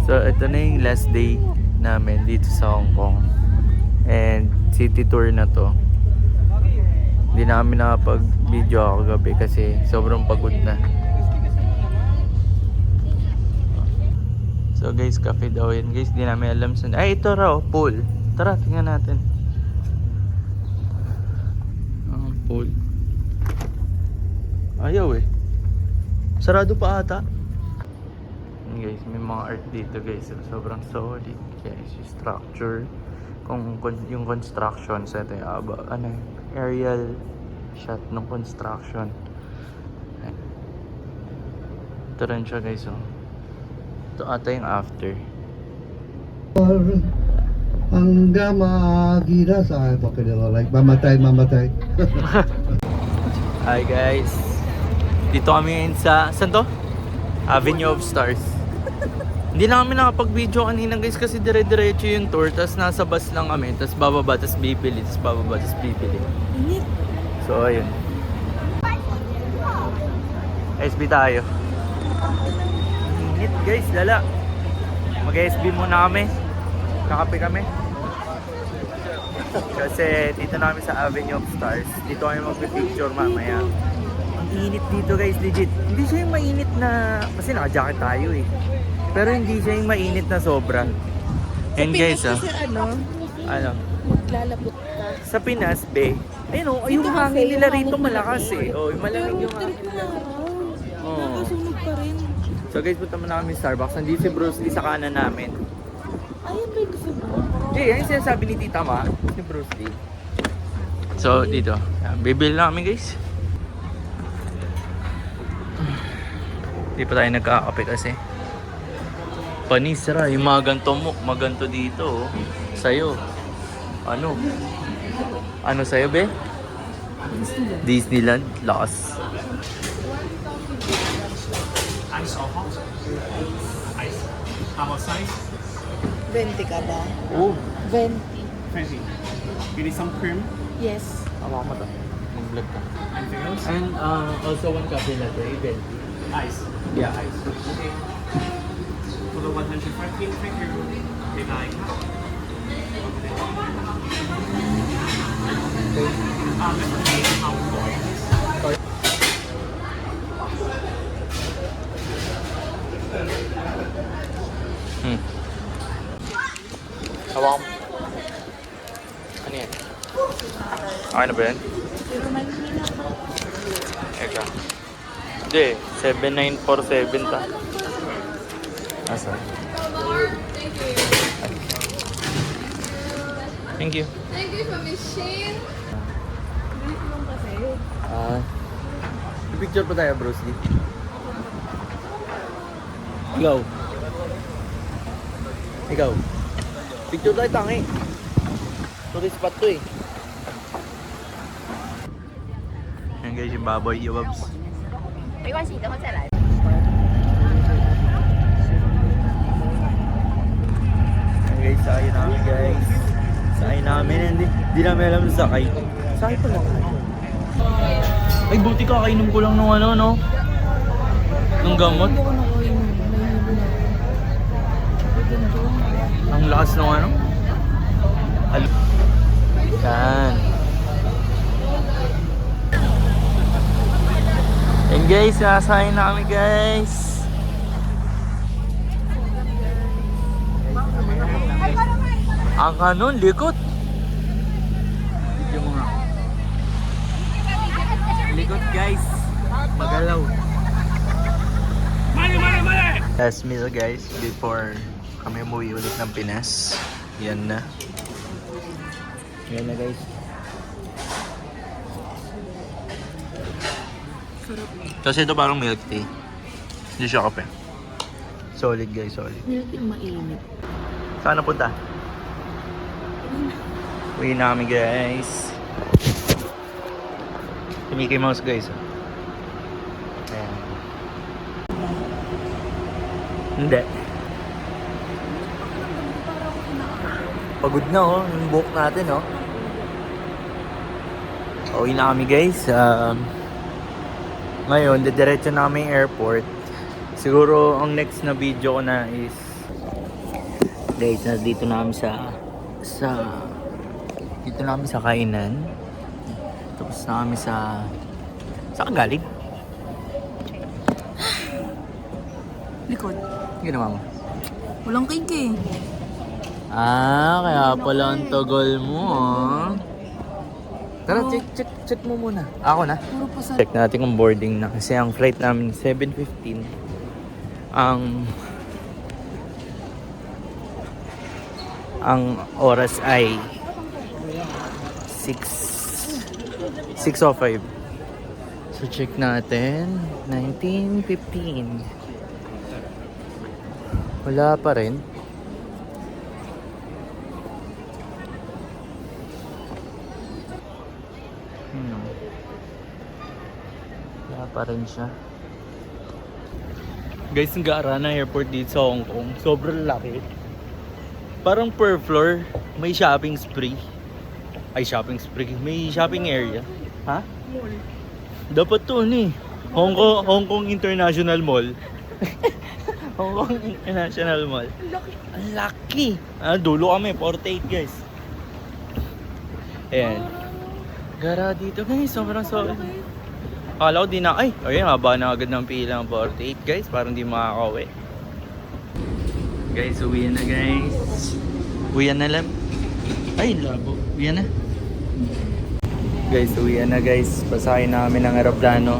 So, ito na yung last day namin dito sa Hong Kong. And city tour na to. Hindi namin nakapag-video ako kagabi kasi sobrang pagod na. So guys, cafe daw yun. Guys, di namin alam saan. Ay, ito raw, pool. Tara, tingnan natin. Pool. Ayaw eh. Sarado pa ata. Guys, may mga art dito guys. Sobrang solid guys. Yung structure. Yung construction sa ito yung aerial shot ng construction. Ito rin siya guys. Oh. Ito ata yung after. Hanggang magilas ay pakinila like mamatay. Hi guys. Dito kami ngayon sa saan to? Avenue of Stars. Hindi na kami nakapag-video kanina guys kasi dire-diretso yung tour. Tapos nasa bus lang kami. Tapos bababa, tapos bibili. Tapos bababa, tapos bibili. So ayun. SB tayo. Init guys, lala. Mag-SB muna kami. Kakape kami. Kasi dito na kami sa Avenue of Stars. Dito kami magpipicture mamaya. Ang init dito guys, legit. Hindi siya yung mainit na... Kasi naka-jacket tayo eh. Pero hindi siya yung mainit na sobra. And guys kasi ano? Maglalabot ka. Sa Pinas, be. Ayun o, yung hangin nila rito malakas eh. Oh, malamig yung hangin nila. Nakasunog pa rin. So guys, punta muna kami sa Starbucks. Nandito si Bruce Lee sa kanan namin. Ayun ba yung gusto mo? Yan yung sinasabi ni Tita Ma, si Bruce Lee. So, dito. Bibili na kami guys. Hindi pa tayo nagkakape kasi. Panisra, yung mga ganto dito. Oh. Sa'yo. Ano? Ano sa'yo, be? Disneyland. Lakas. Ice or hot? Ice. How about size? 20 ka ba? Oh. 20. 20. You need some cream? Yes. Awa mo to. Mag-vlog ka. Anything else? And also one coffee latte, event. Ice. Yeah. Ice. Okay. For the 115, thank you. Okay, bye. That's okay. Sorry. Hawak mo. Ano yan? Okay na ba yan? Eka. Hindi, 7947 ta. Asa? Thank you. Thank you for machine. Picture pa tayo, Bruce Lee. Ikaw. Picture tayo, tangi. Tourist spot to eh. Yan guys, yung baboy, yung babs. 没关系，等会再来。 Yan guys, sakay namin guys. Sakay namin, hindi namin alam na sakay. Sakay pa lang. Ay, buti kakainom ko lang nung ano, no? Nung gamot. Ang lakas nung ano? Yan. And guys, sasakay na kami guys. Ang kanon, likot. Yung mga likot guys. Magalaw. Last meal guys before kami umuwi ulit ng Pinas. Yan na. Yan na guys. Kasi ito parang milk tea. Hindi siya kape. Solid guys, solid. Milk yung mainit. Saan na punta? Uwi na kami guys. Si Mickey Mouse guys. Ayan. Hindi. Pagod na oh, yung buhok natin oh. Uwi na kami guys. Ngayon, didiretso na kami airport. Siguro ang next na video ko na is Guys, dito na kami dito na kami sa kainan. Tapos na kami sa galing? Likod. Ginawa mo? Walang cake eh. Kaya pala ang tagal mo, ah. Tara, check mo muna. Ako na. Puro pa sa... Check natin kung boarding na. Kasi ang flight namin 7:15. Ang oras ay 6:05. So check natin. 19:15. Wala pa rin. Wala pa rin siya. Guys, ang Gaarana Airport dito sa Hong Kong. Sobrang laki. Parang per floor, may shopping spree. Ay, shopping spree. May shopping area. Ha? Mall. Dapat to eh. Hong Kong International Mall. Hong Kong International Mall. Ang laki. Dulo kami. 48 guys. Ayan. Gara dito guys. Sobrang solid. Akala ko di na. Ay, ayun. Haba na agad ng pila ng 48 guys. Parang di makakauwi. Guys, uwi na guys. Uwi na lang. Ay, labo. Uwi na. Guys, uwi na guys. Pasahin namin ng aeroplano.